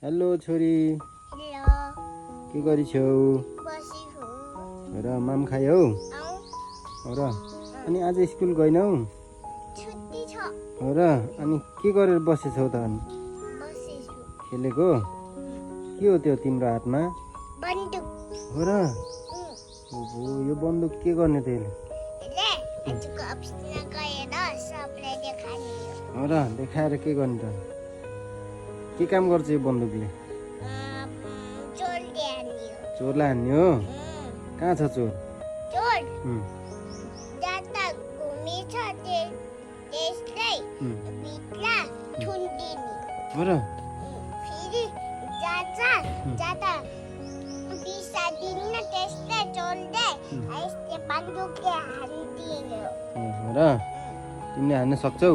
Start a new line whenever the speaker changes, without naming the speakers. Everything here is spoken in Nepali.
हेलो छोरी,
हेलो
के गरिछौ?
बसेको
र माम खायौ? र अनि आज स्कुल गएनौ?
छुट्टी छ
र अनि के गरेर बसेछौ त अनि?
बसेछु
खेलेको? के हो त्यो तिम्रो हातमा?
बन्दुक
हो र ओहो, यो बन्दुक के गर्ने त यसले?
आजको अफिसमा गएर सबलाई देखाउने
हो र देखाएर के गर्ने त? के काम गर्छ यो बन्दुकले?
चोर ल्यानियो
चोरलाई हान्ने हो? कहाँ छ चोर?
चोर जाता घुमेछ त्यसलाई भित्र थुनिदिने
हो र
फेरि जाता बिसादिन्न त्यसलाई चोरले यस्तै बन्दुकले हानिदिने
हो र तिमीले हान्न सक्छौ?